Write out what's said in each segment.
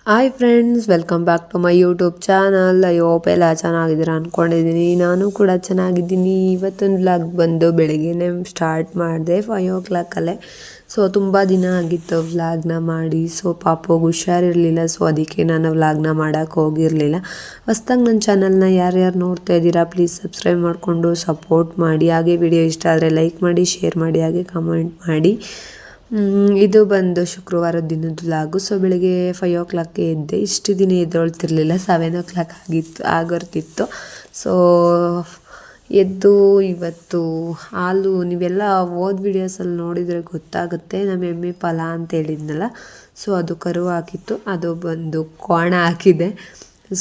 Hi friends, welcome back to my YouTube channel. I hope ಎಲ್ಲ ಚೆನ್ನಾಗಿದ್ದೀರಾ ಅಂದ್ಕೊಂಡಿದ್ದೀನಿ. ನಾನು ಕೂಡ ಚೆನ್ನಾಗಿದ್ದೀನಿ. ಇವತ್ತೊಂದು ವ್ಲಾಗ್ ಬಂದು ಬೆಳಗ್ಗೆನೇ ಸ್ಟಾರ್ಟ್ ಮಾಡಿದೆ 5 o'clockಲ್ಲೇ. ಸೊ ತುಂಬ ದಿನ ಆಗಿತ್ತು ವ್ಲಾಗ್ನ ಮಾಡಿ. ಸೊ ಪಾಪಗೆ ಹುಷಾರಿರಲಿಲ್ಲ, ಸೊ ಅದಕ್ಕೆ ನಾನು ವ್ಲಾಗ್ನ ಮಾಡೋಕ್ಕೆ ಹೋಗಿರಲಿಲ್ಲ. ಹೊಸ್ದಾಗಿ ನನ್ನ ಚಾನಲ್ನ ಯಾರ್ಯಾರು ನೋಡ್ತಾ ಇದ್ದೀರಾ ಪ್ಲೀಸ್ ಸಬ್ಸ್ಕ್ರೈಬ್ ಮಾಡಿಕೊಂಡು ಸಪೋರ್ಟ್ ಮಾಡಿ. ಹಾಗೆ ವಿಡಿಯೋ ಇಷ್ಟ ಆದರೆ ಲೈಕ್ ಮಾಡಿ, ಶೇರ್ ಮಾಡಿ, ಹಾಗೆ ಕಮೆಂಟ್ ಮಾಡಿ. ಇದು ಬಂದು ಶುಕ್ರವಾರದ ದಿನದ ವ್ಲಾಗು. ಸೊ ಬೆಳಿಗ್ಗೆ 5 o'clockಗೆ ಎದ್ದೆ. ಇಷ್ಟು ದಿನ ಎದ್ದೊಳ್ತಿರ್ಲಿಲ್ಲ, 7 o'clock ಆಗಿರ್ತಿತ್ತು. ಸೊ ಎದ್ದು ಇವತ್ತು ಹಾಲು, ನೀವೆಲ್ಲ ಓದ್ ವಿಡಿಯೋಸಲ್ಲಿ ನೋಡಿದರೆ ಗೊತ್ತಾಗುತ್ತೆ. ನಮ್ಮ ಎಮ್ಮೆ ಫಲ ಅಂತ ಹೇಳಿದ್ನಲ್ಲ, ಸೊ ಅದು ಕರು ಹಾಕಿತ್ತು. ಅದು ಬಂದು ಕೋಣ ಹಾಕಿದೆ.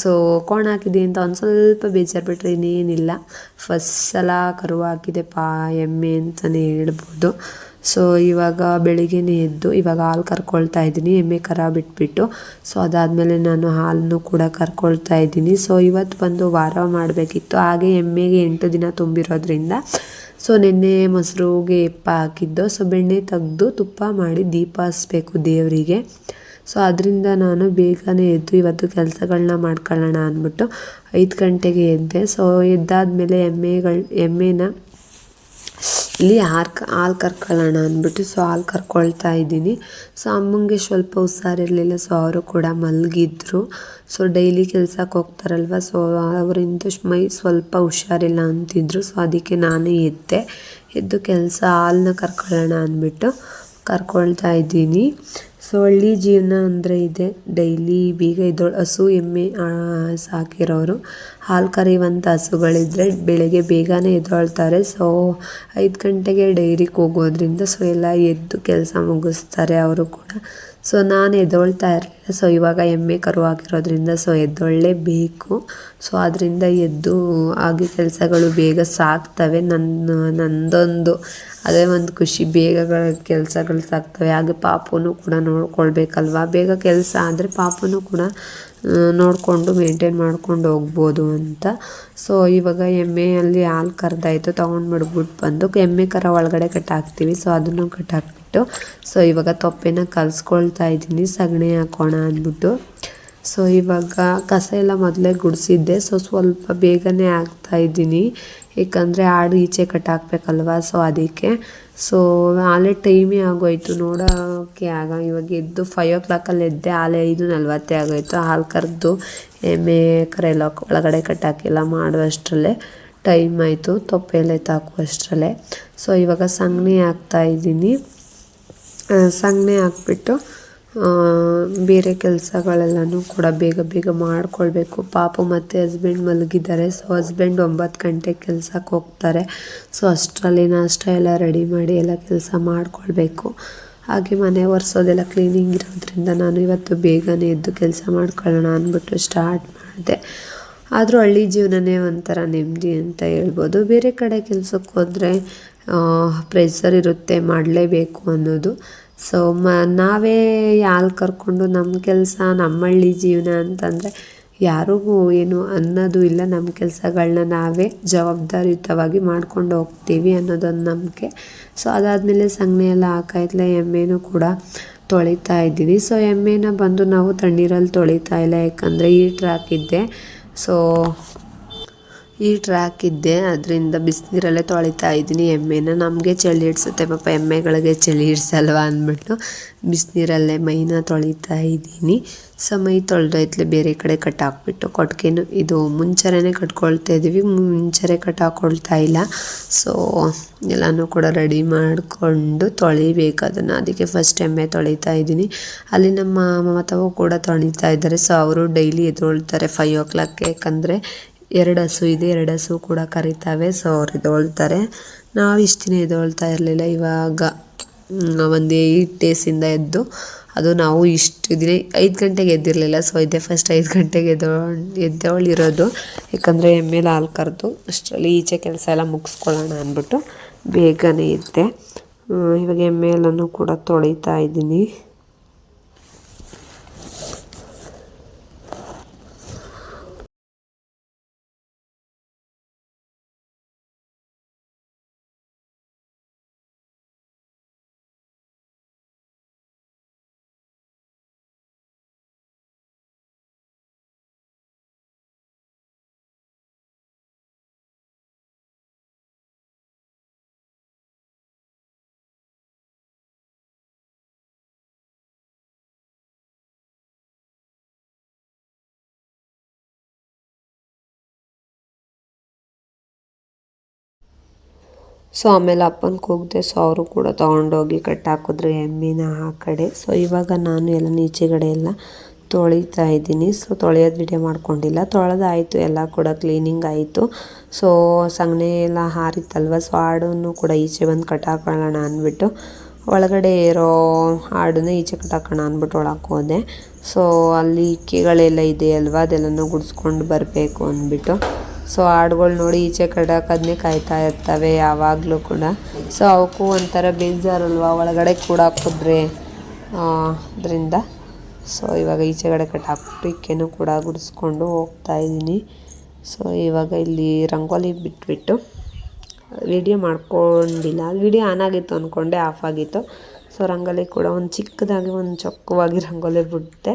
ಸೊ ಕೋಣ ಹಾಕಿದೆ ಅಂತ ಒಂದು ಸ್ವಲ್ಪ ಬೇಜಾರು ಬಿಟ್ಟರೆ ಇನ್ನೇನಿಲ್ಲ. ಫಸ್ಟ್ ಸಲ ಕರು ಹಾಕಿದೆ ಎಮ್ಮೆ ಅಂತಲೇ ಹೇಳ್ಬೋದು. ಸೊ ಇವಾಗ ಬೆಳಿಗ್ಗೆನೇ ಎದ್ದು ಇವಾಗ ಹಾಲು ಕರ್ಕೊಳ್ತಾ ಇದ್ದೀನಿ, ಎಮ್ಮೆ ಕರ ಬಿಟ್ಬಿಟ್ಟು. ಸೊ ಅದಾದಮೇಲೆ ನಾನು ಹಾಲನ್ನು ಕೂಡ ಕರ್ಕೊಳ್ತಾ ಇದ್ದೀನಿ. ಸೊ ಇವತ್ತು ಬಂದು ವಾರ ಮಾಡಬೇಕಿತ್ತು. ಹಾಗೆ ಎಮ್ಮೆಗೆ 8 ದಿನ ತುಂಬಿರೋದ್ರಿಂದ ಸೊ ನಿನ್ನೆ ಮೊಸರುಗೆ ಎಪ್ಪ ಹಾಕಿದ್ದು. ಸೊ ಬೆಣ್ಣೆ ತೆಗೆದು ತುಪ್ಪ ಮಾಡಿ ದೀಪ ಹಚ್ಬೇಕು ದೇವರಿಗೆ. ಸೊ ಅದರಿಂದ ನಾನು ಬೇಗನೆ ಎದ್ದು ಇವತ್ತು ಕೆಲಸಗಳನ್ನ ಮಾಡ್ಕೊಳ್ಳೋಣ ಅಂದ್ಬಿಟ್ಟು 5 ಗಂಟೆಗೆ ಎದ್ದೆ. ಸೊ ಎದ್ದಾದಮೇಲೆ ಎಮ್ಮೆನ ಇಲ್ಲಿ ಹಾಲು ಕರ್ಕೊಳ್ಳೋಣ ಅಂದ್ಬಿಟ್ಟು ಸೊ ಹಾಲು ಕರ್ಕೊಳ್ತಾ ಇದ್ದೀನಿ. ಸೊ ಅಮ್ಮಂಗೆ ಸ್ವಲ್ಪ ಹುಷಾರಿರಲಿಲ್ಲ, ಸೊ ಅವರು ಕೂಡ ಮಲಗಿದ್ರು. ಸೊ ಡೈಲಿ ಕೆಲ್ಸಕ್ಕೆ ಹೋಗ್ತಾರಲ್ವ, ಸೊ ಅವರಿಂದ ಮೈ ಸ್ವಲ್ಪ ಹುಷಾರಿಲ್ಲ ಅಂತಿದ್ರು. ಸೊ ಅದಕ್ಕೆ ನಾನೇ ಎದ್ದು ಹಾಲನ್ನ ಕರ್ಕೊಳ್ಳೋಣ ಅಂದ್ಬಿಟ್ಟು ಕರ್ಕೊಳ್ತಾ ಇದ್ದೀನಿ. ಸೊ ಹಳ್ಳಿ ಜೀವನ ಅಂದರೆ ಇದೆ. ಡೈಲಿ ಬೇಗ ಹಸು ಎಮ್ಮೆ ಸಾಕಿರೋರು, ಹಾಲು ಕರೆಯುವಂಥ ಹಸುಗಳಿದ್ರೆ ಬೆಳಗ್ಗೆ ಬೇಗನೆ ಎದ್ದೊಳ್ತಾರೆ. ಸೊ 5 ಗಂಟೆಗೆ ಡೈರಿಗೆ ಹೋಗೋದ್ರಿಂದ ಸೊ ಎಲ್ಲ ಎದ್ದು ಕೆಲಸ ಮುಗಿಸ್ತಾರೆ ಅವರು ಕೂಡ. ಸೊ ನಾನು ಎದ್ದೊಳ್ತಾ ಇರಲಿಲ್ಲ. ಸೊ ಇವಾಗ ಎಮ್ಮೆ ಕರು ಆಗಿರೋದ್ರಿಂದ ಸೊ ಎದ್ದೊಳ್ಳೇಬೇಕು. ಸೊ ಅದರಿಂದ ಎದ್ದು ಹಾಗೆ ಕೆಲಸಗಳು ಬೇಗ ಸಾಗ್ತವೆ. ನಂದೊಂದು ಅದೇ ಒಂದು ಖುಷಿ, ಬೇಗ ಕೆಲಸಗಳು ಸಾಗ್ತವೆ. ಹಾಗೆ ಪಾಪುನು ಕೂಡ ನೋಡ್ಕೊಳ್ಬೇಕಲ್ವ. ಬೇಗ ಕೆಲಸ ಆದರೆ ಪಾಪುನು ಕೂಡ ನೋಡಿಕೊಂಡು ಮೇಂಟೈನ್ ಮಾಡ್ಕೊಂಡು ಹೋಗ್ಬೋದು ಅಂತ. ಸೊ ಇವಾಗ ಎಮ್ಮೆಯಲ್ಲಿ ಹಾಲು ಕರೆದಾಯಿತು, ತೊಗೊಂಡ್ಬಿಡ್ಬಿಟ್ಟು ಬಂದು ಎಮ್ಮೆ ಕರ ಒಳಗಡೆ ಕಟ್ಟಾಕ್ತೀವಿ. ಸೊ ಅದನ್ನು ಕಟ್ಟಾಕ್ಬಿಟ್ಟು ಸೊ ಇವಾಗ ತೊಪ್ಪೆನ ಕಲಿಸ್ಕೊಳ್ತಾ ಇದ್ದೀನಿ, ಸಗಣಿ ಹಾಕೋಣ ಅಂದ್ಬಿಟ್ಟು. ಸೊ ಇವಾಗ ಕಸ ಎಲ್ಲ ಮೊದಲೇ ಗುಡಿಸಿದ್ದೆ. ಸೊ ಸ್ವಲ್ಪ ಬೇಗನೆ ಹಾಕ್ತಾಯಿದ್ದೀನಿ, ಏಕೆಂದರೆ ಆಡು ಈಚೆ ಕಟ್ಟಾಕಬೇಕಲ್ವ. ಸೊ ಅದಕ್ಕೆ ಸೊ ಆಲೇ ಟೈಮೇ ಆಗೋಯ್ತು ನೋಡೋಕ್ಕೆ ಇವಾಗ ಎದ್ದು 5 o'clockಲ್ಲಿ ಎದ್ದೆ. ಆಲೇ 5:40 ಆಗೋಯ್ತು. ಹಾಲು ಕರೆದು ಎಮ್ಮೆ ಕರ ಎಲ್ಲ ಒಳಗಡೆ ಕಟ್ಟಾಕೆಲ್ಲ ಮಾಡುವಷ್ಟರಲ್ಲೇ ಟೈಮ್ ಆಯಿತು, ತೊಪ್ಪೆಲ್ಲ ಎತ್ತಾಕುವಷ್ಟರಲ್ಲೇ. ಸೊ ಇವಾಗ ಸಗಣಿ ಹಾಕ್ತಾಯಿದ್ದೀನಿ. ಸಗಣಿ ಹಾಕ್ಬಿಟ್ಟು ಬೇರೆ ಕೆಲಸಗಳೆಲ್ಲನೂ ಕೂಡ ಬೇಗ ಮಾಡ್ಕೊಳ್ಬೇಕು. ಪಾಪು ಮತ್ತು ಹಸ್ಬೆಂಡ್ ಮಲಗಿದ್ದಾರೆ. ಸೊ ಹಸ್ಬೆಂಡ್ 9 ಗಂಟೆಗೆ ಕೆಲ್ಸಕ್ಕೆ ಹೋಗ್ತಾರೆ. ಸೊ ಅಷ್ಟರಲ್ಲಿ ನಾಷ್ಟ ಎಲ್ಲ ರೆಡಿ ಮಾಡಿ ಎಲ್ಲ ಕೆಲಸ ಮಾಡ್ಕೊಳ್ಬೇಕು. ಹಾಗೆ ಮನೆ ಒರೆಸೋದೆಲ್ಲ ಕ್ಲೀನಿಂಗ್ ಇರೋದ್ರಿಂದ ನಾನು ಇವತ್ತು ಬೇಗನೆ ಎದ್ದು ಕೆಲಸ ಮಾಡ್ಕೊಳ್ಳೋಣ ಅಂದ್ಬಿಟ್ಟು ಸ್ಟಾರ್ಟ್ ಮಾಡಿದೆ. ಆದರೂ ಹಳ್ಳಿ ಜೀವನನೇ ಒಂಥರ ನೆಮ್ಮದಿ ಅಂತ ಹೇಳ್ಬೋದು. ಬೇರೆ ಕಡೆ ಕೆಲಸಕ್ಕೆ ಹೋದರೆ ಪ್ರೆಷರ್ ಇರುತ್ತೆ, ಮಾಡಲೇಬೇಕು ಅನ್ನೋದು. ಸೊ ನಾವೇ ಹಾಲು ಕರ್ಕೊಂಡು ನಮ್ಮ ಕೆಲಸ, ನಮ್ಮ ಹಳ್ಳಿ ಜೀವನ ಅಂತಂದರೆ ಯಾರಿಗೂ ಏನು ಅನ್ನೋದು ಇಲ್ಲ. ನಮ್ಮ ಕೆಲಸಗಳನ್ನ ನಾವೇ ಜವಾಬ್ದಾರಿಯುತವಾಗಿ ಮಾಡ್ಕೊಂಡು ಹೋಗ್ತೀವಿ ಅನ್ನೋದೊಂದು ನಂಬಿಕೆ. ಸೊ ಅದಾದಮೇಲೆ ಸಗಣಿ ಎಲ್ಲ ಹಾಕಾಯ್ತಲೆ ಎಮ್ಮೆನೂ ಕೂಡ ತೊಳಿತಾ ಇದ್ದೀನಿ. ಸೊ ಎಮ್ಮೆನ ಬಂದು ನಾವು ತಣ್ಣೀರಲ್ಲಿ ತೊಳಿತಾ ಇಲ್ಲ, ಯಾಕಂದರೆ ಹೀಟ್ರ್ ಹಾಕಿದ್ದೆ. ಸೊ ಹೀಟ್ರ್ ಹಾಕಿದ್ದೆ, ಅದರಿಂದ ಬಿಸಿನೀರಲ್ಲೇ ತೊಳಿತಾ ಇದ್ದೀನಿ ಎಮ್ಮೆನ. ನಮಗೆ ಚಳಿ ಹಿಡ್ಸುತ್ತೆ ಪಾಪ, ಎಮ್ಮೆಗಳಿಗೆ ಚಳಿ ಹಿಡ್ಸಲ್ವ ಅಂದ್ಬಿಟ್ಟು ಬಿಸಿನೀರಲ್ಲೇ ಮೈನ ತೊಳಿತಾ ಇದ್ದೀನಿ. ಸೊ ಮೈ ತೊಳೆದೈತ್ಲೆ ಬೇರೆ ಕಡೆ ಕಟ್ಟಾಕ್ಬಿಟ್ಟು ಕೊಟ್ಟಿಗೆನೂ ಇದು ಮುಂಚೆನೇ ಕಟ್ಕೊಳ್ತಾ ಇದ್ದೀವಿ, ಮುಂಚೆ ಕಟ್ಟಾಕೊಳ್ತಾ ಇಲ್ಲ. ಸೊ ಎಲ್ಲನೂ ಕೂಡ ರೆಡಿ ಮಾಡಿಕೊಂಡು ತೊಳಿಬೇಕು ಅದನ್ನು. ಅದಕ್ಕೆ ಫಸ್ಟ್ ಎಮ್ಮೆ ತೊಳಿತಾ ಇದ್ದೀನಿ. ಅಲ್ಲಿ ನಮ್ಮ ಮಮತಾವು ಕೂಡ ತೊಳಿತಾ ಇದ್ದಾರೆ. ಸೊ ಅವರು ಡೈಲಿ ಎದ್ದೊಳ್ತಾರೆ 5 o'clockಗೆ, ಯಾಕಂದರೆ 2 ಹಸು ಇದೆ, 2 ಹಸು ಕೂಡ ಕರಿತಾವೆ. ಸೊ ಅವ್ರು ಎದ್ದೊಳ್ತಾರೆ. ನಾವು ಇಷ್ಟು ದಿನ ಎದ್ದೊಳ್ತಾ ಇರಲಿಲ್ಲ. ಇವಾಗ ಒಂದು 8 ಡೇಸಿಂದ ಎದ್ದು, ಅದು ನಾವು ಇಷ್ಟು ದಿನ 5 ಗಂಟೆಗೆ ಎದ್ದಿರಲಿಲ್ಲ. ಸೊ ಇದೇ ಫಸ್ಟ್ 5 ಗಂಟೆಗೆ ಎದ್ದೊಳಿರೋದು, ಯಾಕಂದರೆ ಎಮ್ಮೆಲಿ ಹಾಲು ಕರೆದು ಅಷ್ಟರಲ್ಲಿ ಈಚೆ ಕೆಲಸ ಎಲ್ಲ ಮುಗಿಸ್ಕೊಳ್ಳೋಣ ಅಂದ್ಬಿಟ್ಟು ಬೇಗನೆ ಎದ್ದೆ. ಇವಾಗ ಎಮ್ಮೆ ಎಲ್ಲನೂ ಕೂಡ ತೊಳಿತಾ ಇದ್ದೀನಿ. ಸೊ ಆಮೇಲೆ ಅಪ್ಪನ ಕೂಗಿದೆ. ಸೊ ಅವರು ಕೂಡ ತೊಗೊಂಡೋಗಿ ಕಟ್ಟಾಕಿದ್ರು ಎಮ್ಮಿನ ಆ ಕಡೆ. ಸೊ ಇವಾಗ ನಾನು ಎಲ್ಲ ಈಚೆಗಡೆ ಎಲ್ಲ ತೊಳಿತಾ ಇದ್ದೀನಿ. ಸೊ ತೊಳೆಯೋದು ವಿಡಿಯೋ ಮಾಡ್ಕೊಂಡಿಲ್ಲ, ತೊಳೆದಾಯಿತು, ಎಲ್ಲ ಕೂಡ ಕ್ಲೀನಿಂಗ್ ಆಯಿತು. ಸೊ ಸಗಣಿ ಎಲ್ಲ ಹಾರಿತ್ತಲ್ವ, ಸೊ ಆಡನ್ನು ಕೂಡ ಈಚೆ ಬಂದು ಕಟ್ಟಾಕೊಳ್ಳೋಣ ಅಂದ್ಬಿಟ್ಟು ಒಳಗಡೆ ಇರೋ ಆಡನ್ನ ಈಚೆ ಕಟ್ಟಾಕೋಣ ಅಂದ್ಬಿಟ್ಟು ಒಳಗೆ ಹೋದೆ. ಸೊ ಅಲ್ಲಿ ಇಕ್ಕೆಗಳೆಲ್ಲ ಇದೆ ಅಲ್ವಾ, ಅದೆಲ್ಲನೂ ಗುಡಿಸ್ಕೊಂಡು ಬರಬೇಕು ಅಂದ್ಬಿಟ್ಟು. ಸೊ ಆಡುಗಳು ನೋಡಿ ಈಚೆ ಕಟ್ಟಾಕೋದನ್ನೇ ಕಾಯ್ತಾ ಇರ್ತವೆ ಯಾವಾಗಲೂ ಕೂಡ. ಸೊ ಅವಕ್ಕೂ ಒಂಥರ ಬೇಜಾರಲ್ವ ಒಳಗಡೆ ಕೂಡ ಹಾಕಿದ್ರೆ ಅದರಿಂದ. ಸೊ ಇವಾಗ ಈಚೆಗಡೆ ಕಟ್ಟಾಕ್ಬಿಟ್ಟು ಇಕ್ಕೆನೂ ಕೂಡ ಗುಡಿಸ್ಕೊಂಡು ಹೋಗ್ತಾ ಇದ್ದೀನಿ. ಸೊ ಇವಾಗ ಇಲ್ಲಿ ರಂಗೋಲಿ ಬಿಟ್ಬಿಟ್ಟು ವಿಡಿಯೋ ಮಾಡ್ಕೊಂಡಿಲ್ಲ, ವಿಡಿಯೋ ಆನ್ ಆಗಿತ್ತು ಅಂದ್ಕೊಂಡೆ, ಆಫ್ ಆಗಿತ್ತು. ಸೊ ರಂಗೋಲಿ ಕೂಡ ಒಂದು ಚಿಕ್ಕದಾಗಿ ಒಂದು ಚೊಕ್ಕವಾಗಿ ರಂಗೋಲಿ ಬಿಡುತ್ತೆ.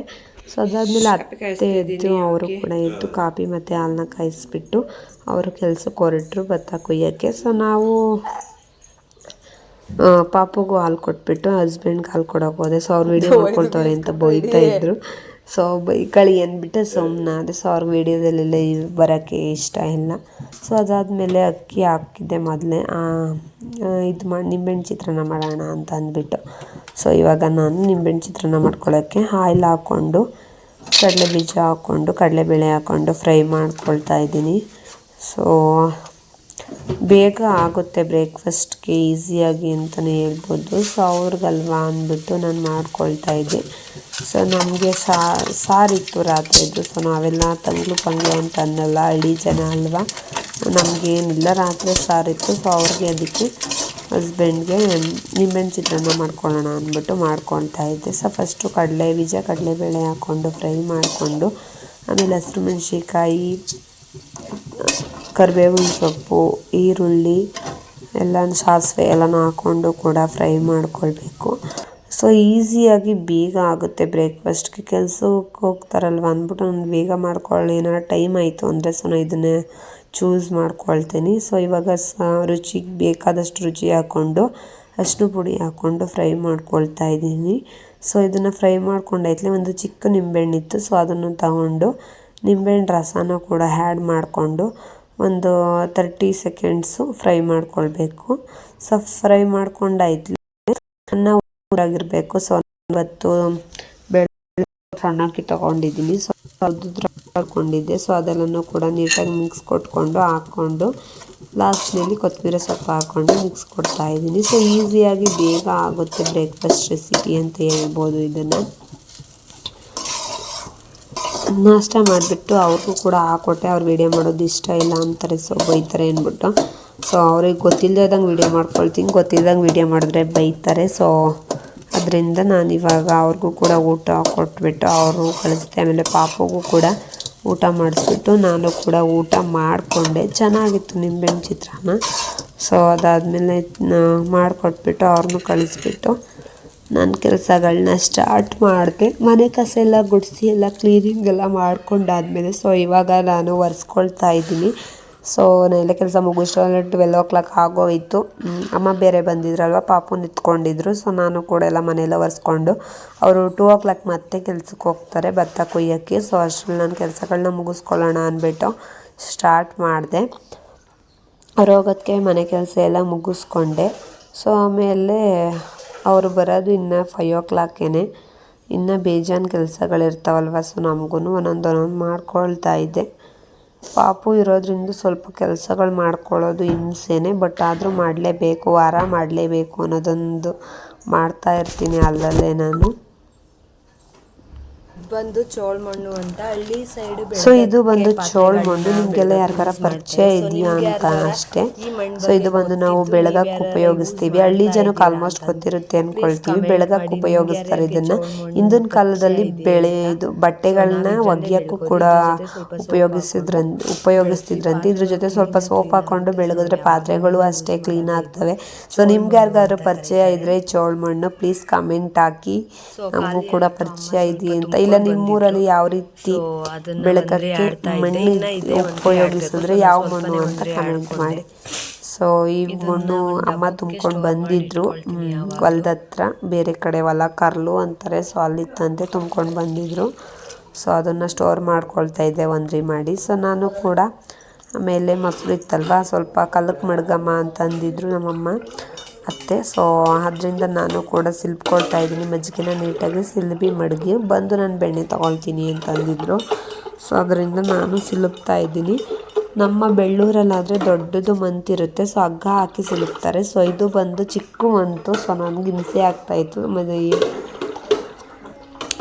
ಸೊ ಅದಾದಮೇಲೆ ಅತ್ತೆ ಎದ್ದು ಅವರು ಕೂಡ ಎದ್ದು ಕಾಫಿ ಮತ್ತು ಹಾಲನ್ನ ಕಾಯಿಸ್ಬಿಟ್ಟು ಅವರು ಕೆಲಸಕ್ಕೆ ಹೊರಟರು ಭತ್ತ ಕೊಯ್ಯೋಕ್ಕೆ. ಸೊ ನಾವು ಪಾಪುಗೂ ಹಾಲು ಕೊಟ್ಬಿಟ್ಟು ಹಸ್ಬೆಂಡ್ಗೆ ಹಾಲು ಕೊಡೋಕೆ ಹೋದೆ. ಸೊ ಅವ್ರು ವೀಡಿಯೋ ಮಾಡ್ಕೊಳ್ತವ್ರೆ ಅಂತ ಬೈತಾ ಇದ್ರು. ಸೊ ಬೈಕಳಿ ಅಂದ್ಬಿಟ್ಟು ಸುಮ್ಮನಾದೆ. ಸೊ ಅವ್ರಿಗೆ ವೀಡಿಯೋದಲ್ಲೆಲ್ಲ ಬರೋಕ್ಕೆ ಇಷ್ಟ ಇಲ್ಲ. ಸೊ ಅದಾದಮೇಲೆ ಅಕ್ಕಿ ಹಾಕಿದ್ದೆ ಮೊದಲೇ ಇದು ನಿಂಬೆಹಣ್ಣು ಚಿತ್ರಾನ್ನ ಮಾಡೋಣ ಅಂತ ಅಂದ್ಬಿಟ್ಟು. ಸೊ ಇವಾಗ ನಾನು ನಿಂಬೆಹಣ್ಣು ಚಿತ್ರಾನ್ನ ಮಾಡ್ಕೊಳ್ಳೋಕ್ಕೆ ಆಯಿಲ್ ಹಾಕ್ಕೊಂಡು ಕಡಲೆ ಬೀಜ ಹಾಕ್ಕೊಂಡು ಕಡಲೆಬೇಳೆ ಹಾಕ್ಕೊಂಡು ಫ್ರೈ ಮಾಡ್ಕೊಳ್ತಾ ಇದ್ದೀನಿ. ಸೊ ಬೇಗ ಆಗುತ್ತೆ ಬ್ರೇಕ್ಫಾಸ್ಟ್ಗೆ ಈಸಿಯಾಗಿ ಅಂತಲೇ ಹೇಳ್ಬೋದು. ಸೊ ಅವ್ರಿಗಲ್ವಾ ಅಂದ್ಬಿಟ್ಟು ನಾನು ಮಾಡ್ಕೊಳ್ತಾ ಇದ್ದೆ. ಸೊ ನಮಗೆ ಸಾರಿತ್ತು ರಾತ್ರಿದು. ಸೊ ನಾವೆಲ್ಲ ತಂಗ್ಳು ಪಂಗ್ಳು ಅಂತ ಅನ್ನಲ್ಲ, ಹಳ್ಳಿ ಜನ ಅಲ್ವಾ, ನಮಗೇನಿಲ್ಲ, ರಾತ್ರಿ ಸಾರಿತ್ತು. ಸೊ ಅವ್ರಿಗೆ ಅದಕ್ಕೆ ಹಸ್ಬೆಂಡ್ಗೆ ನಿಂಬೆಹಣ್ಣು ಚಿತ್ರಾನ್ನ ಮಾಡ್ಕೊಳ್ಳೋಣ ಅಂದ್ಬಿಟ್ಟು ಮಾಡ್ಕೊಳ್ತಾ ಇದ್ದೆ. ಸೊ ಫಸ್ಟು ಕಡಲೆ ಬೀಜ ಕಡಲೆಬೇಳೆ ಹಾಕ್ಕೊಂಡು ಫ್ರೈ ಮಾಡಿಕೊಂಡು ಆಮೇಲೆ ಹಸಿರು ಮೆಣಸಿನ್ಕಾಯಿ, ಕರಿಬೇವಿನ ಸೊಪ್ಪು, ಈರುಳ್ಳಿ ಎಲ್ಲ ಸಾಸಿವೆ ಎಲ್ಲನೂ ಹಾಕ್ಕೊಂಡು ಕೂಡ ಫ್ರೈ ಮಾಡ್ಕೊಳ್ಬೇಕು. ಸೊ ಈಸಿಯಾಗಿ ಬೇಗ ಆಗುತ್ತೆ ಬ್ರೇಕ್ಫಾಸ್ಟ್ಗೆ. ಕೆಲಸಕ್ಕೆ ಹೋಗ್ತಾರಲ್ವ ಅಂದ್ಬಿಟ್ಟು ನಾನು ಬೇಗ ಮಾಡ್ಕೊಳ್ಳಿ, ಏನಾರು ಟೈಮ್ ಆಯಿತು ಅಂದರೆ ಸೊ ನಾನು ಇದನ್ನೇ ಚೂಸ್ ಮಾಡ್ಕೊಳ್ತೀನಿ. ಸೊ ಇವಾಗ ರುಚಿಗೆ ಬೇಕಾದಷ್ಟು ರುಚಿ ಹಾಕ್ಕೊಂಡು ಅರಿಶಿನ ಪುಡಿ ಹಾಕ್ಕೊಂಡು ಫ್ರೈ ಮಾಡ್ಕೊಳ್ತಾ ಇದ್ದೀನಿ. ಸೊ ಇದನ್ನು ಫ್ರೈ ಮಾಡ್ಕೊಂಡೈತ್ಲೆ ಒಂದು ಚಿಕ್ಕ ನಿಂಬೆಹಣ್ಣಿತ್ತು. ಸೊ ಅದನ್ನು ತಗೊಂಡು ನಿಂಬೆಹಣ್ಣು ರಸನ ಕೂಡ ಆ್ಯಡ್ ಮಾಡಿಕೊಂಡು ಒಂದು 30 ಸೆಕೆಂಡ್ಸು ಫ್ರೈ ಮಾಡ್ಕೊಳ್ಬೇಕು. ಸೊ ಫ್ರೈ ಮಾಡ್ಕೊಂಡಾಯ್ತಲೆ ಅನ್ನ ಊರಾಗಿರಬೇಕು. ಸೊ ಇವತ್ತು ಬೆಳೆ ಸಣ್ಣಕ್ಕಿ ತೊಗೊಂಡಿದ್ದೀನಿ. ಸೊ ಅದು ಹಾಕ್ಕೊಂಡಿದ್ದೆ. ಸೊ ಅದೆಲ್ಲನೂ ಕೂಡ ನೀಟಾಗಿ ಮಿಕ್ಸ್ ಕೊಟ್ಕೊಂಡು ಹಾಕ್ಕೊಂಡು ಲಾಸ್ಟ್ನಲ್ಲಿ ಕೊತ್ತಂಬರಿ ಸೊಪ್ಪು ಹಾಕ್ಕೊಂಡು ಮಿಕ್ಸ್ ಕೊಡ್ತಾ ಇದ್ದೀನಿ. ಸೊ ಈಸಿಯಾಗಿ ಬೇಗ ಆಗುತ್ತೆ ಬ್ರೇಕ್ಫಾಸ್ಟ್ ರೆಸಿಪಿ ಅಂತ ಹೇಳ್ಬೋದು. ಇದನ್ನು ನಾಷ್ಟ ಮಾಡಿಬಿಟ್ಟು ಅವ್ರಿಗೂ ಕೂಡ ಹಾಕ್ಕೊಟ್ಟೆ. ಅವ್ರು ವೀಡಿಯೋ ಮಾಡೋದು ಇಷ್ಟ ಇಲ್ಲ ಅಂತಾರೆ, ಸೊ ಬೈತಾರೆ ಅಂದ್ಬಿಟ್ಟು. ಸೊ ಅವ್ರಿಗೆ ಗೊತ್ತಿಲ್ಲದಂಗೆ ವೀಡಿಯೋ ಮಾಡ್ಕೊಳ್ತೀನಿ, ಗೊತ್ತಿಲ್ಲದಂಗೆ ವೀಡಿಯೋ ಮಾಡಿದ್ರೆ ಬೈತಾರೆ. ಸೊ ಅದರಿಂದ ನಾನು ಇವಾಗ ಅವ್ರಿಗೂ ಕೂಡ ಊಟ ಕೊಟ್ಬಿಟ್ಟು ಅವರು ಕಳಿಸ್ದೆ. ಆಮೇಲೆ ಪಾಪಗೂ ಕೂಡ ಊಟ ಮಾಡಿಸ್ಬಿಟ್ಟು ನಾನು ಕೂಡ ಊಟ ಮಾಡಿಕೊಂಡೆ. ಚೆನ್ನಾಗಿತ್ತು ನಿಂಬೆಹಣ್ಣು ಚಿತ್ರಾನ್ನ. ಸೊ ಅದಾದಮೇಲೆ ಮಾಡಿಕೊಟ್ಬಿಟ್ಟು ಅವ್ರನ್ನೂ ಕಳಿಸ್ಬಿಟ್ಟು ನನ್ನ ಕೆಲಸಗಳನ್ನ ಸ್ಟಾರ್ಟ್ ಮಾಡಿದೆ. ಮನೆ ಕಸ ಎಲ್ಲ ಗುಡಿಸಿ ಎಲ್ಲ ಕ್ಲೀನಿಂಗ್ ಎಲ್ಲ ಮಾಡ್ಕೊಂಡಾದ್ಮೇಲೆ ಸೊ ಇವಾಗ ನಾನು ಒರೆಸ್ಕೊಳ್ತಾ ಇದ್ದೀನಿ. ಸೊ ನಾನೆಲ್ಲ ಕೆಲಸ ಮುಗಿಸ್ಕೊಳ್ಳೋ 12 o'clock ಆಗೋಯಿತು. ಅಮ್ಮ ಬೇರೆ ಬಂದಿದ್ರಲ್ವ, ಪಾಪು ನಿಂತ್ಕೊಂಡಿದ್ರು. ಸೊ ನಾನು ಕೂಡ ಎಲ್ಲ ಮನೆಯೆಲ್ಲ ಒರೆಸ್ಕೊಂಡು ಅವರು 2 o'clock ಮತ್ತೆ ಕೆಲ್ಸಕ್ಕೆ ಹೋಗ್ತಾರೆ ಭತ್ತ ಕೊಯ್ಯೋಕ್ಕೆ. ಸೊ ಅಷ್ಟರಲ್ಲಿ ನಾನು ಕೆಲಸಗಳನ್ನ ಮುಗಿಸ್ಕೊಳ್ಳೋಣ ಅಂದ್ಬಿಟ್ಟು ಸ್ಟಾರ್ಟ್ ಮಾಡಿದೆ. ಅವ್ರು ಹೋಗೋದಕ್ಕೆ ಮನೆ ಕೆಲಸ ಎಲ್ಲ ಮುಗಿಸ್ಕೊಂಡೆ. ಸೊ ಆಮೇಲೆ ಅವರು ಬರೋದು ಇನ್ನು 5 o'clock ಇನ್ನು ಬೇಜಾನ್ ಕೆಲಸಗಳಿರ್ತಾವಲ್ವ. ಸೊ ನಮಗೂ ಒಂದೊಂದು ಮಾಡ್ಕೊಳ್ತಾ ಇದ್ದೆ. ಪಾಪು ಇರೋದ್ರಿಂದ ಸ್ವಲ್ಪ ಕೆಲಸಗಳು ಮಾಡ್ಕೊಳ್ಳೋದು ಹಿಂಸೆನೇ, ಬಟ್ ಆದರೂ ಮಾಡಲೇಬೇಕು, ವಾರ ಮಾಡಲೇಬೇಕು ಅನ್ನೋದೊಂದು ಮಾಡ್ತಾ ಇರ್ತೀನಿ ಅಲ್ಲಲ್ಲೇ ನಾನು. ಬಂದು ಚೋಳ ಮಣ್ಣು ಅಂತ ಹಳ್ಳಿ ಸೈಡ್. ಸೊ ಇದು ಬಂದು ಚೋಳ ಮಣ್ಣು, ನಿಮಗೆಲ್ಲ ಯಾರಿಗಾರ ಪರಿಚಯ ಇದೆಯಾ ಅಂತ ಅಷ್ಟೇ. ಸೊ ಇದು ಬಂದು ನಾವು ಬೆಳಗಕ್ಕೆ ಉಪಯೋಗಿಸ್ತೀವಿ. ಹಳ್ಳಿ ಜನಕ್ಕೆ ಆಲ್ಮೋಸ್ಟ್ ಗೊತ್ತಿರುತ್ತೆ ಅಂದ್ಕೊಳ್ತೀವಿ. ಬೆಳಗಕ್ಕೆ ಉಪಯೋಗಿಸ್ತಾರೆ ಇದನ್ನು. ಹಿಂದಿನ ಕಾಲದಲ್ಲಿ ಇದು ಬಟ್ಟೆಗಳನ್ನ ಒಗೆಯೋಕ್ಕೂ ಕೂಡ ಉಪಯೋಗಿಸ್ತಿದ್ರಂತೆ. ಇದ್ರ ಜೊತೆ ಸ್ವಲ್ಪ ಸೋಪ್ ಹಾಕೊಂಡು ಬೆಳಗಿದ್ರೆ ಪಾತ್ರೆಗಳು ಅಷ್ಟೇ ಕ್ಲೀನ್ ಆಗ್ತವೆ. ಸೊ ನಿಮ್ಗೆ ಯಾರಿಗಾದ್ರೂ ಪರಿಚಯ ಇದ್ರೆ ಚೋಳ ಮಣ್ಣು ಪ್ಲೀಸ್ ಕಮೆಂಟ್ ಹಾಕಿ, ನಮಗೂ ಕೂಡ ಪರಿಚಯ ಇದೆಯಾ ಅಂತ. ಇಲ್ಲ ನಿಮ್ಮೂರಲ್ಲಿ ಯಾವ ರೀತಿ ಬೆಳಕಕ್ಕೆ ಮಣ್ಣು ಉಪಯೋಗಿಸಿದ್ರೆ ಯಾವ ಮಣ್ಣು ಅಂತ ಕಮೆಂಟ್ ಮಾಡಿ. ಸೊ ಈ ಮಣ್ಣು ಅಮ್ಮ ತುಂಬ್ಕೊಂಡು ಬಂದಿದ್ರು ಹೊಲದ ಹತ್ರ, ಬೇರೆ ಕಡೆ ಹೊಲ ಕರ್ಲು ಅಂತಾರೆ. ಸೊ ಅಲ್ಲಿತ್ತಂತೆ ತುಂಬ್ಕೊಂಡು ಬಂದಿದ್ರು. ಸೊ ಅದನ್ನು ಸ್ಟೋರ್ ಮಾಡ್ಕೊಳ್ತಾ ಇದ್ದೆ ಒಂದ್ರಿ ಮಾಡಿ. ಸೊ ನಾನು ಕೂಡ ಆಮೇಲೆ ಮೊಸರು ಇತ್ತಲ್ವ, ಸ್ವಲ್ಪ ಕಲ್ಲಕ್ಕೆ ಮಡ್ಗಮ್ಮ ಅಂತ ಅಂದಿದ್ರು ನಮ್ಮಮ್ಮ ಅತ್ತೆ. ಸೊ ಅದರಿಂದ ನಾನು ಕೂಡ ಸಿಲ್ಬ್ಕೊಳ್ತಾ ಇದ್ದೀನಿ. ಮಜ್ಜಿಗೆನ ನೀಟಾಗಿ ಸಿಲ್ಬಿ ಮಡಗಿ ಬಂದು ನಾನು ಬೆಣ್ಣೆ ತೊಗೊಳ್ತೀನಿ ಅಂತ ಅಂದಿದ್ರು. ಸೊ ಅದರಿಂದ ನಾನು ಸಿಲುಬ್ತಾ ಇದ್ದೀನಿ. ನಮ್ಮ ಬೆಳ್ಳೂರಲ್ಲಾದರೆ ದೊಡ್ಡದು ಮಂತಿರುತ್ತೆ, ಸೊ ಹಗ್ಗ ಹಾಕಿ ಸಿಲುಬ್ತಾರೆ. ಸೊ ಇದು ಬಂದು ಚಿಕ್ಕ ಮಂತು. ಸೊ ನನಗೆ ಹಿಂಸೆ ಆಗ್ತಾಯಿತ್ತು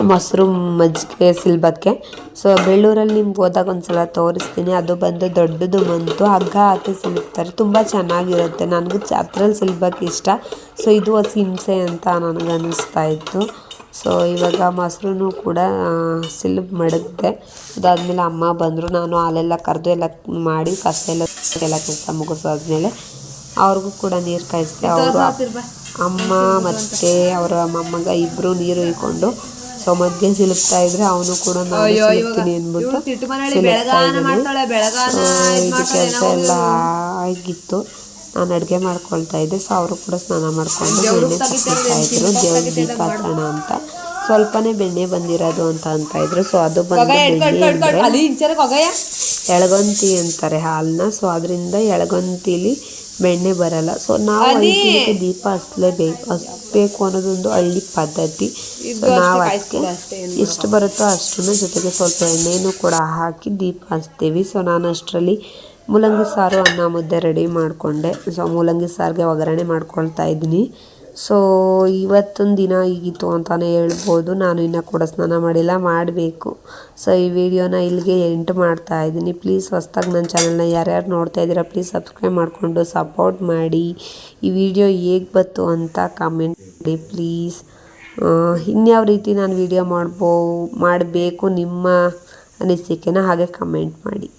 ಮೊಸರು ಮಜ್ಜಿಗೆ ಸಿಲ್ಬಕ್ಕೆ. ಸೊ ಬೆಳ್ಳೂರಲ್ಲಿ ನಿಮ್ಗೆ ಹೋದಾಗ ಒಂದ್ಸಲ ತೋರಿಸ್ತೀನಿ. ಅದು ಬಂದು ದೊಡ್ಡದು ಮಂತು, ಹಗ್ಗ ಹಾಕಿ ಸಿಲುಬ್ತಾರೆ, ತುಂಬ ಚೆನ್ನಾಗಿರುತ್ತೆ. ನನಗೂ ಅದ್ರಲ್ಲಿ ಸಿಲ್ಬಕ್ಕೆ ಇಷ್ಟ. ಸೊ ಇದು ಹಸಿ ಹಿಂಸೆ ಅಂತ ನನಗೆ ಅನ್ನಿಸ್ತಾ ಇತ್ತು. ಸೊ ಇವಾಗ ಮೊಸರು ಕೂಡ ಸಿಲ್ಬ್ ಮಡಗಿದೆ. ಅದಾದಮೇಲೆ ಅಮ್ಮ ಬಂದರು. ನಾನು ಹಾಲೆಲ್ಲ ಕರೆದು ಎಲ್ಲ ಮಾಡಿ ಕಸ ಎಲ್ಲ ಕೆಲಸ ಮುಗಿಸೋದ್ಮೇಲೆ ಅವ್ರಿಗೂ ಕೂಡ ನೀರು ಕಾಯಿಸ್ದೆ. ಅವರು ಅಮ್ಮ ಮತ್ತು ಅವರ ಮೊಮ್ಮಗ ಇಬ್ಬರು ನೀರು ಇಕ್ಕೊಂಡು ಸೊ ಮಧ್ಯೆ ಸಿಲುಕ್ತಾ ಇದ್ರೆ ಅವನು ಕೂಡ ನಾನು ಸಿಲುಕ್ತೀನಿ ಅಂದ್ಬಿಟ್ಟು ಸಿಲುಕ್ತಾ ಇದ್ದೀನಿ. ಇದು ಕೆಲಸ ಎಲ್ಲ ಆಗಿತ್ತು. ನಾನು ಅಡುಗೆ ಮಾಡ್ಕೊಳ್ತಾ ಇದ್ದೆ. ಸೊ ಅವರು ಕೂಡ ಸ್ನಾನ ಮಾಡಿಕೊಂಡು ಬೆಣ್ಣೆ ತಗೊಳ್ತಾ ಇದ್ರು. ದೇವ್ರಿಗೆ ದೀಪ ಹಚ್ಚೋಣ ಅಂತ. ಸ್ವಲ್ಪನೇ ಬೆಣ್ಣೆ ಬಂದಿರೋದು ಅಂತ ಇದ್ರು. ಸೊ ಅದು ಬಂದು ಎಳಗೊಂತಿ ಅಂತಾರೆ ಹಾಲನ್ನ. ಸೊ ಅದರಿಂದ ಎಳಗೊಂತಿಲಿ ಬೆಣ್ಣೆ ಬರಲ್ಲ. ಸೊ ನಾವು 5 ದಿನಕ್ಕೆ ದೀಪ ಹಚ್ಚಬೇಕು ಅನ್ನೋದೊಂದು ಹಳ್ಳಿ ಪದ್ಧತಿ. ಸೊ ನಾವು ಅದಕ್ಕೆ ಎಷ್ಟು ಬರುತ್ತೋ ಅಷ್ಟನ್ನು ಜೊತೆಗೆ ಸ್ವಲ್ಪ ಎಣ್ಣೆನೂ ಕೂಡ ಹಾಕಿ ದೀಪ ಹಚ್ತೀವಿ. ಸೊ ನಾನು ಅಷ್ಟರಲ್ಲಿ ಮೂಲಂಗಿ ಸಾರು ಅನ್ನ ಮುದ್ದೆ ರೆಡಿ ಮಾಡಿಕೊಂಡೆ. ಸೊ ಮೂಲಂಗಿ ಸಾರಿಗೆ ಒಗ್ಗರಣೆ ಮಾಡ್ಕೊಳ್ತಾ ಇದ್ದೀನಿ. ಸೊ ಇವತ್ತೊಂದು ದಿನ ಹೀಗಿತ್ತು ಅಂತಲೇ ಹೇಳ್ಬೋದು. ನಾನು ಇನ್ನೂ ಕೂಡ ಸ್ನಾನ ಮಾಡಿಲ್ಲ, ಮಾಡಬೇಕು. ಸೊ ಈ ವಿಡಿಯೋನ ಇಲ್ಲಿಗೆ ಎಂಡ್ ಮಾಡ್ತಾ ಇದ್ದೀನಿ. ಪ್ಲೀಸ್ ಹೊಸ್ದಾಗಿ ನನ್ನ ಚಾನಲ್ನ ಯಾರ್ಯಾರು ನೋಡ್ತಾ ಇದ್ದೀರಾ ಪ್ಲೀಸ್ ಸಬ್ಸ್ಕ್ರೈಬ್ ಮಾಡಿಕೊಂಡು ಸಪೋರ್ಟ್ ಮಾಡಿ. ಈ ವಿಡಿಯೋ ಹೇಗೆ ಬಂತು ಅಂತ ಕಮೆಂಟ್ ಮಾಡಿ ಪ್ಲೀಸ್. ಇನ್ಯಾವ ರೀತಿ ನಾನು ವಿಡಿಯೋ ಮಾಡಬೇಕು ನಿಮ್ಮ ಅನಿಸಿಕೆನ ಹಾಗೆ ಕಮೆಂಟ್ ಮಾಡಿ.